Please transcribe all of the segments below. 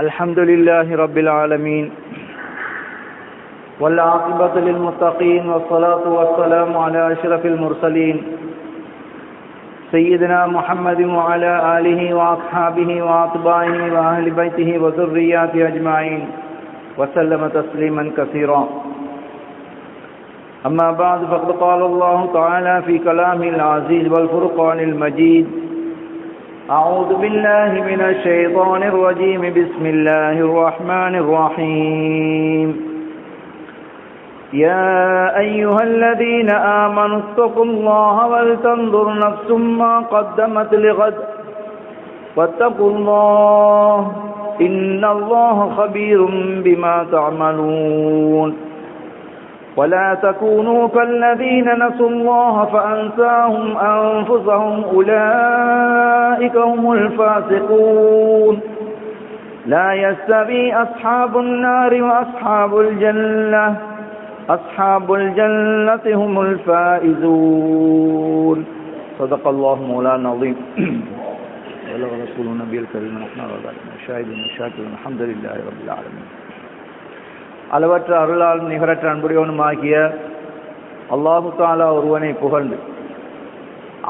الحمد لله رب العالمين والعاقبة للمتقين والصلاة والسلام على أشرف المرسلين سيدنا محمد وعلى آله وأصحابه وأتباعه وأهل بيته وذرياته أجمعين وسلم تسليما كثيرا. أما بعد فقد قال الله تعالى في كلامه العزيز والفرقان المجيد: أعوذ بالله من الشيطان الرجيم بسم الله الرحمن الرحيم. يا أيها الذين آمنوا اتقوا الله ولتنظر نفس ما قدمت لغد واتقوا الله إن الله خبير بما تعملون. ولا تكونوا كالذين نسوا الله فأنساهم أنفسهم أولئك هم الفاسقون. لا يستوي أصحاب النار وأصحاب الجنة أصحاب الجنة هم الفائزون. صدق الله مولانا العظيم وبلغ رسوله النبي الكريم ونحن شاهدين وشاكرين الحمد لله رب العالمين. அளவற்ற அருளால் நிகரற்ற அன்புடையவனுமாகிய அல்லாஹு தஆலா ஒருவனை புகழ்ந்து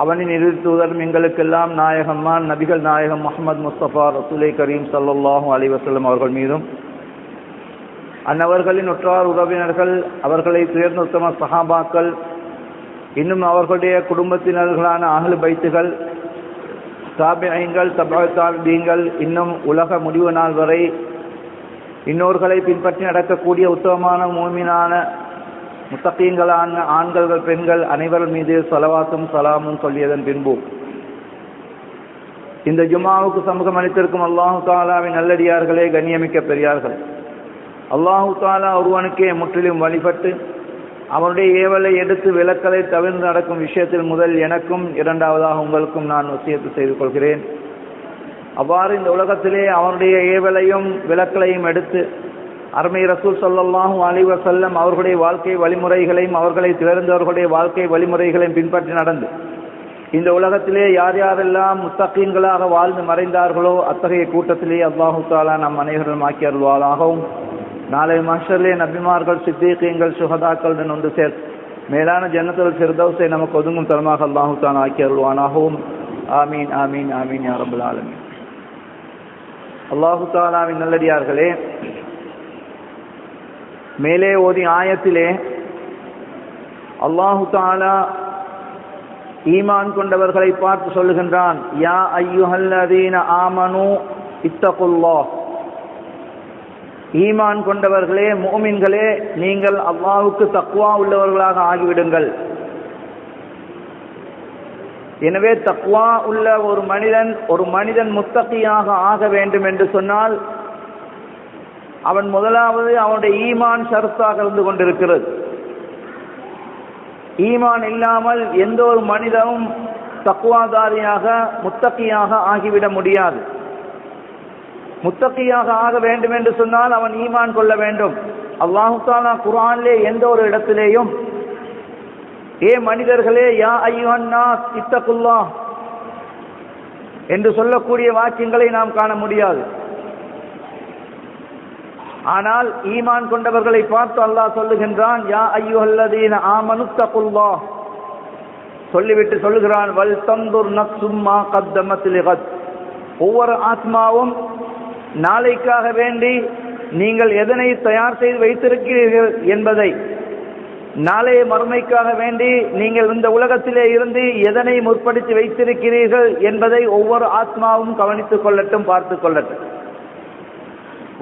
அவனின் இறுதி தூதர் எங்களுக்கெல்லாம் நாயகம்மான் நபிகள் நாயகம் முஹம்மது முஸ்தபா ரசூலை கரீம் ஸல்லல்லாஹு அலைஹி வஸல்லம் அவர்கள் மீதும் அன்னவர்களின் உற்றார் உறவினர்கள் அவர்களை சேர்ந்த உத்தம சஹாபாக்கள் இன்னும் அவர்களுடைய குடும்பத்தினர்களான அஹ்லு பைத்துகள் தாபிஈன்கள் தபஅ தாபிஈன்கள் இன்னும் உலக முடிவு நாள் வரை இன்னோர்களை பின்பற்றி நடக்கக்கூடிய உத்தமமான மூமினான முத்தகீன்களான ஆண்கள் பெண்கள் அனைவர் மீது ஸலவாத்தும் சலாமும் சொல்லியதன் பின்பு இந்த ஜும்ஆவுக்கு சமூகம் அளித்திருக்கும் அல்லாஹு தஆலாவின் நல்லடியார்களே, கண்ணியமிக்க பெரியார்கள், அல்லாஹு தஆலா ஒருவனுக்கே முற்றிலும் வழிபட்டு அவனுடைய ஏவலை எடுத்து விலக்கலை தவிர்த்து நடக்கும் விஷயத்தில் முதல் எனக்கும் இரண்டாவதாக உங்களுக்கும் நான் வசியத்து செய்து கொள்கிறேன். அவ்வாறு இந்த உலகத்திலே அவனுடைய ஏவலையும் விலக்கலையும் எடுத்து அருமை ரசூல் ஸல்லல்லாஹு அலைஹி வஸல்லம் அவர்களுடைய வாழ்க்கை வழிமுறைகளையும் அவர்களை தேர்ந்தவர்களுடைய வாழ்க்கை வழிமுறைகளையும் பின்பற்றி நடந்து இந்த உலகத்திலே யார் யாரெல்லாம் முத்தகீன்களாக வாழ்ந்து மறைந்தார்களோ அத்தகைய கூட்டத்திலே அல்லாஹு தஆலா நம் அனைவரும் ஆக்கி அருள்வாளாகவும் நாளை மஹ்ஷரிலே நபிமார்கள் சித்தீகீன்கள் சுஹதாக்களுடன் ஒன்று சேர்த்து மேலான ஜன்னத்துல் ஃபிர்தௌஸை நமக்கு ஒதுங்கும் தரமாக அல்லாஹு தஆலா ஆக்கி அருள்வானாகவும். ஆமீன் ஆமீன் ஆமீன் யா ரப்பல் ஆலமீன். அல்லாஹு தஆலாவின் நல்லடியார்களே, மேலே ஓதி ஆயத்திலே அல்லாஹு தஆலா ஈமான் கொண்டவர்களை பார்த்து சொல்லுகின்றான்: யா அய்யுஹல்லதீன ஆமனூ இத்தகுல்லாஹ். ஈமான் கொண்டவர்களே, முஃமின்களே, நீங்கள் அல்லாஹ்வுக்கு தக்வா உள்ளவர்களாக ஆகிவிடுங்கள். எனவே தக்வா உள்ள ஒரு மனிதன் முத்தகியாக ஆக வேண்டும் என்று சொன்னால் அவன் முதலாவது அவனுடைய ஈமான் ஷர்த்தாக இருந்து கொண்டிருக்கிறது. ஈமான் இல்லாமல் எந்த ஒரு மனிதனும் தக்வாதாரியாக முத்தகியாக ஆகிவிட முடியாது. முத்தகியாக ஆக வேண்டும் என்று சொன்னால் அவன் ஈமான் கொள்ள வேண்டும். அல்லாஹு தஆலா குர்ஆனிலே எந்த ஒரு இடத்திலேயும் ஏ மனிதர்களே, யா அய்யுஹன் நாஸ் இத்தகுல்லாஹ் என்று சொல்லக்கூடிய வாக்கியங்களை நாம் காண முடியாது. ஆனால் ஈமான் கொண்டவர்களை பார்த்து அல்லாஹ் சொல்லுகின்றான்: யா அய்யுஹல்லதீன ஆமனு தகுல்லாஹ். சொல்லிவிட்டு சொல்லுகிறான்: வல் தன்துர் நஃப்சும் மா கத்தமத் லிகத். ஒவ்வொரு ஆத்மாவும் நாளைக்காக வேண்டி நீங்கள் எதனை தயார் செய்து வைத்திருக்கிறீர்கள் என்பதை, நாளைய மறுமைக்காக வேண்டி நீங்கள் இந்த உலகத்திலே இருந்து எதனை முற்படுத்தி வைத்திருக்கிறீர்கள் என்பதை ஒவ்வொரு ஆத்மாவும் கவனித்துக் கொள்ளட்டும், பார்த்து கொள்ளட்டும்.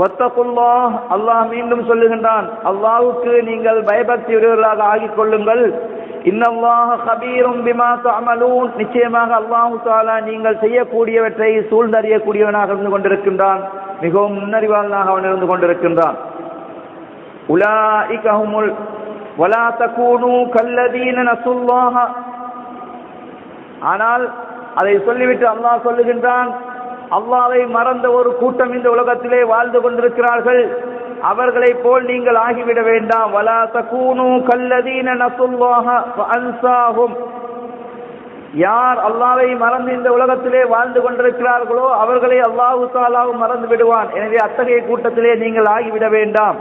வத்தகுல்லாஹ். அல்லாஹ் மீண்டும் சொல்லுகின்றான்: அல்லாஹ்வுக்கு நீங்கள் பயபக்தி உடையவர்களாக ஆகிக் கொள்ளுங்கள். இன்னல்லாஹ கபீரும் பிமா தஅமலூன். நிச்சயமாக அல்லாஹ் தஆலா நீங்கள் செய்யக்கூடியவற்றை சூழ்ந்தறியக்கூடியவனாக இருந்து கொண்டிருக்கின்றான், மிகவும் முன்னறிவாளனாக அவன் இருந்து கொண்டிருக்கின்றான். உலாஇக ஹுமுல் வலா தகூனு கல்லதீன நஸுல்லாஹ. ஆனால் அதை சொல்லிவிட்டு அல்லாஹ் சொல்லுகின்றான்: அல்லாஹ்வை மறந்த ஒரு கூட்டம் இந்த உலகத்திலே வாழ்ந்து கொண்டிருக்கிறார்கள், அவர்களை போல் நீங்கள் ஆகிவிட வேண்டாம். வலா தகூனு கல்லதீன நஸுல்லாஹ ஃபஅன்சாஹும். யார் அல்லாஹ்வை மறந்து இந்த உலகத்திலே வாழ்ந்து கொண்டிருக்கிறார்களோ அவர்களை அல்லாஹ் தஆலா மறந்து விடுவான். எனவே அத்தகைய கூட்டத்திலே நீங்கள் ஆகிவிட வேண்டாம்.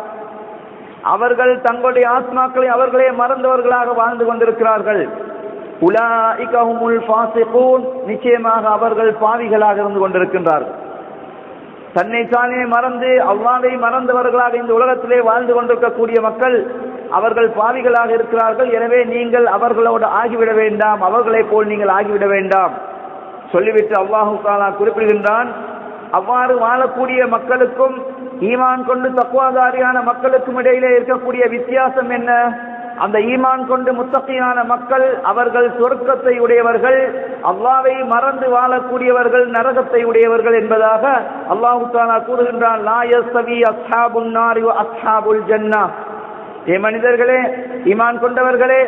அவர்கள் தங்களுடைய ஆத்மாக்களை அவர்களே மறந்தவர்களாக வாழ்ந்து கொண்டிருக்கிறார்கள். உலாயிக ஹுமுல் ஃபாஸிகூன், நிச்சயமாக அவர்கள் பாவிகளாக இருந்து கொண்டிருக்கின்றார்கள். தன்னை தானே மறந்து அல்லாஹ்வை மறந்தவர்களாக இந்த உலகத்திலே வாழ்ந்து கொண்டிருக்கக்கூடிய மக்கள் அவர்கள் பாவிகளாக இருக்கிறார்கள். எனவே நீங்கள் அவர்களோடு ஆகிவிட வேண்டாம், அவர்களை போல் நீங்கள் ஆகிவிட வேண்டாம் சொல்லிவிட்டு அல்லாஹ் தஆலா குறிப்பிடுகின்றான், அவ்வாறு வாழக்கூடிய மக்களுக்கும் ஈமான் கொண்டு தக்வாதாரியான மக்களுக்கும் இடையிலே இருக்கக்கூடிய வித்தியாசம் என்ன? அந்த ஈமான் கொண்டு முத்தகியான மக்கள் அவர்கள் சொர்க்கத்தை உடையவர்கள், அல்லாஹ்வை மறந்து வாழக்கூடியவர்கள் நரகத்தை உடையவர்கள் என்பதாக அல்லாஹ் தஆலா கூறுகின்றான். லா யஸ்தவி அஸ்ஹாபுன் நாரி வ அஸ்ஹாபுல் ஜன்னah. மனிதர்களே, ஈமான் கொண்டவர்களே,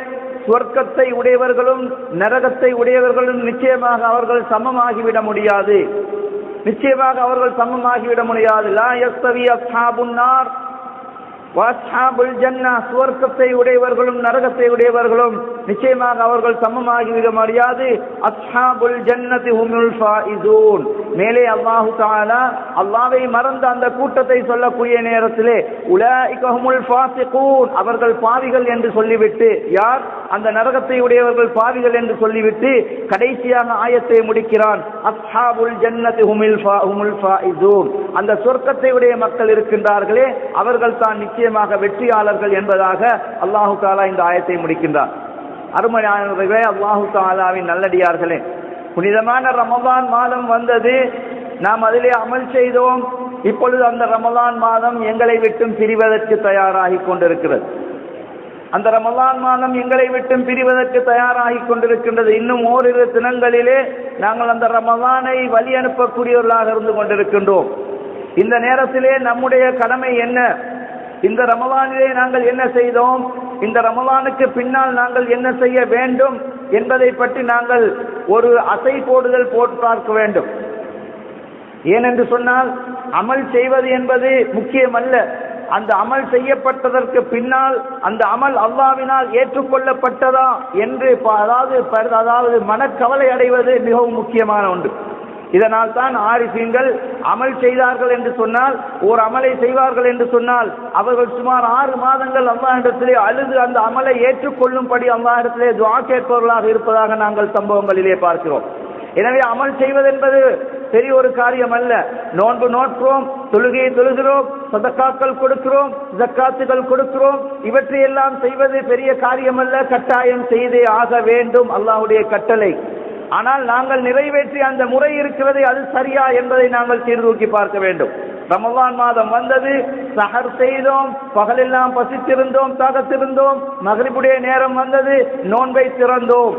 சொர்க்கத்தை உடையவர்களும் நரகத்தை உடையவர்களும் நிச்சயமாக அவர்கள் சமமாகிவிட முடியாது. நிச்சயமாக அவர்கள் சமமாகிவிட முடியாது. லா யஸ்தவி அஸ்ஹாபுன் நார் வ அஸ்ஹாபுல் ஜன்னah. சுவர்க்கத்தை உடையவர்களும் நரகத்தை உடையவர்களும் நிச்சயமாக அவர்கள் சமமாகிவிட முடியாது. அஸ்ஹாபுல் ஜன்னதி ஹுமுல் ஃபாயிசூன். மேலே அல்லாஹ் தஆலா அல்லாஹ்வை மறந்த அந்த கூட்டத்தை சொல்லக்கூடிய நேரத்திலே உலாயிக ஹுமுல் ஃபாஸிகூன், அவர்கள் பாவிகள் என்று சொல்லிவிட்டு, யார் அந்த நரகத்தை உடையவர்கள் பாவிகள் என்று சொல்லிவிட்டு கடைசியாக ஆயத்தை முடிக்கிறான். அஸ்ஹாபுல் ஜன்னதி ஹுமுல் ஃபாயிசூன். அந்த சொர்க்கத்தை உடைய மக்கள் இருக்கின்றார்களே அவர்கள் தான் நிச்சயமாக வெற்றியாளர்கள் என்பதாக அல்லாஹ் தஆலா இந்த ஆயத்தை முடிக்கின்றார். அருமையானவர்களே, அல்லாஹ் தஆலாவின் நல்லடியார்களே, புனிதமான ரமலான் மாதம் வந்தது. நாம் அதிலே அமல் செய்தோம். இப்பொழுது அந்த ரமலான் மாதம் எங்களை விட்டும் பிரிவதற்கு தயாராகி கொண்டிருக்கிறது. அந்த ரமலான் மாதம் எங்களை விட்டும் பிரிவதற்கு தயாராகி கொண்டிருக்கின்றது. இன்னும் ஓரிரு தினங்களிலே நாங்கள் அந்த ரமலானை வழி அனுப்பக்கூடியவர்களாக இருந்து கொண்டிருக்கின்றோம். இந்த நேரத்திலே நம்முடைய கடமை என்ன? இந்த ரமலானிலே நாங்கள் என்ன செய்தோம், இந்த ரமலானுக்கு பின்னால் நாங்கள் என்ன செய்ய வேண்டும் என்பதை பற்றி நாங்கள் ஒரு அசை போடுதல் போட்டு பார்க்க வேண்டும். ஏனென்று சொன்னால் அமல் செய்வது என்பது முக்கியமல்ல. அந்த அமல் செய்யப்பட்டதற்கு பின்னால் அந்த அமல் அல்லாஹ்வினால் ஏற்றுக்கொள்ளப்பட்டதா என்று அதாவது மனக்கவலை அடைவது மிகவும் முக்கியமான ஒன்று. இதனால் தான் ஆரிஃபீன்கள் அமல் செய்தார்கள் என்று சொன்னால், ஒரு அமலை செய்வார்கள் என்று சொன்னால் அவர்கள் சுமார் 6 மாதங்கள் அல்லாஹ்விடத்திலே அழுது அந்த அமலை ஏற்றுக்கொள்ளும்படி அல்லாஹ்விடத்திலே துஆ கேட்பவர்களாக இருப்பதாக நாங்கள் சம்பவங்களிலே பார்க்கிறோம். எனவே அமல் செய்வது என்பது பெரிய ஒரு காரியம் அல்ல. நோன்பு நோற்றோம், தொழுகையை தொழுகிறோம், சதக்காக்கள் கொடுக்கிறோம், ஜக்காத்துகள் கொடுக்கிறோம், இவற்றையெல்லாம் செய்வது பெரிய காரியம் அல்ல. கட்டாயம் செய்தே ஆக வேண்டும், அல்லாஹ்வுடைய கட்டளை. ஆனால் நாங்கள் நிறைவேற்றிய அந்த முறை இருக்கிறது, அது சரியா என்பதை நாங்கள் சீர்தூக்கி பார்க்க வேண்டும். ரமலான் மாதம் வந்தது, சஹர் செய்தோம், பகலெல்லாம் பசித்திருந்தோம், தாகத்திருந்தோம். மக்ரிபுடைய நேரம் வந்தது, நோன்பை திறந்தோம்.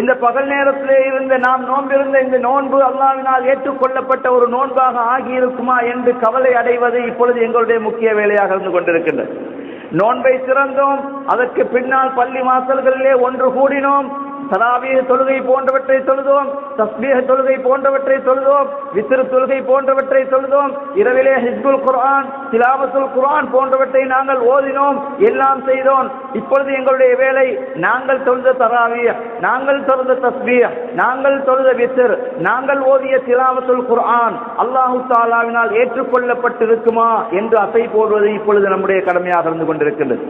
இந்த பகல் நேரத்திலே இருந்த நாம் நோன்பிருந்த இந்த நோன்பு அல்லாஹ்வினால் ஏற்றுக்கொள்ளப்பட்ட ஒரு நோன்பாக ஆகி இருக்குமா என்று கவலை அடைவது இப்பொழுது எங்களுடைய முக்கிய வேலையாக இருந்து கொண்டிருக்கின்றது. நோன்பை திறந்தோம், அதற்கு பின்னால் பள்ளி வாசல்களிலே ஒன்று கூடினோம், தராவீஹ் தொழுகை போன்றவற்றை தொழுதோம், தஸ்பீஹ் தொழுகை போன்றவற்றை தொழுதோம், வித்ர் தொழுகை போன்றவற்றை தொழுதோம், இரவிலே ஹிஸ்புல் குர்ஆன், திலாவத்துல் குர்ஆன் போன்றவற்றை நாங்கள் ஓதினோம், எல்லாம் செய்தோம். இப்பொழுது எங்களுடைய வேலை, நாங்கள் தொழுத தராவீஹ், நாங்கள் தொழுத தஸ்பீஹ், நாங்கள் தொழுத வித்ர், நாங்கள் ஓதிய திலாவத்துல் குர்ஆன் அல்லாஹ் தஆலாவினால் ஏற்றுக்கொள்ளப்பட்டிருக்குமா என்று அசை போடுவது இப்பொழுது நம்முடைய கடமையாக இருந்து கொண்டிருக்கின்றது.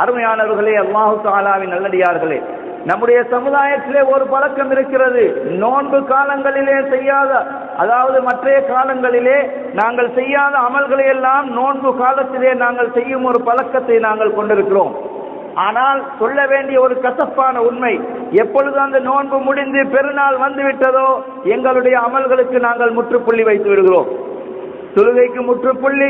அருமையானவர்களே, அல்லாஹ் தஆலாவின் நல்லடியார்களே, நம்முடைய சமுதாயத்திலே ஒரு பழக்கம் இருக்கிறது. நோன்பு காலங்களிலே செய்யாத, அதாவது மற்ற காலங்களிலே நாங்கள் செய்யாத அமல்களை எல்லாம் நோன்பு காலத்திலே நாங்கள் செய்யும் ஒரு பழக்கத்தை நாங்கள் கொண்டிருக்கிறோம். ஆனால் சொல்ல வேண்டிய ஒரு கசப்பான உண்மை, எப்பொழுது அந்த நோன்பு முடிந்து பெருநாள் வந்துவிட்டதோ எங்களுடைய அமல்களுக்கு நாங்கள் முற்றுப்புள்ளி வைத்து விடுகிறோம். தொழுகைக்கு முற்றுப்புள்ளி,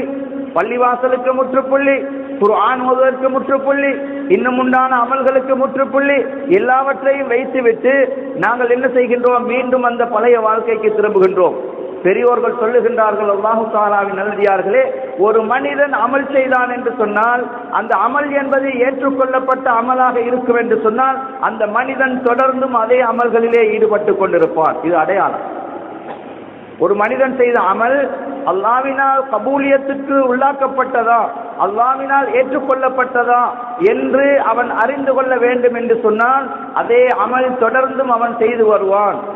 பள்ளிவாசலுக்கு முற்றுப்புள்ளி, குர்ஆன் ஓதுவதற்கு முற்றுப்புள்ளி, இன்னும் உண்டான அமல்களுக்கு முற்றுப்புள்ளி, எல்லாவற்றையும் வைத்துவிட்டு நாங்கள் என்ன செய்கின்றோம்? மீண்டும் அந்த பழைய வாழ்க்கைக்கு திரும்புகின்றோம். பெரியோர்கள் சொல்லுகின்றார்கள், அல்லாஹ் தஆலாவின் நல்லடியார்களே, ஒரு மனிதன் அமல் செய்தான் என்று சொன்னால் அந்த அமல் என்பது ஏற்றுக்கொள்ளப்பட்ட அமலாக இருக்கும் என்று சொன்னால் அந்த மனிதன் தொடர்ந்தும் அதே அமல்களிலே ஈடுபட்டு கொண்டிருப்பார். இது அடையாளம். ஒரு மனிதன் செய்த அமல் அல்லாஹ்வினால் கபூலியத்துக்கு உள்ளாக்கப்பட்டதா, அல்லாஹ்வினால் ஏற்றுக்கொள்ளப்பட்டதா என்று அவன் அறிந்து கொள்ள வேண்டும் என்று சொன்னால் அதே அமல் தொடர்ந்தும் அவன் செய்து வருவான்.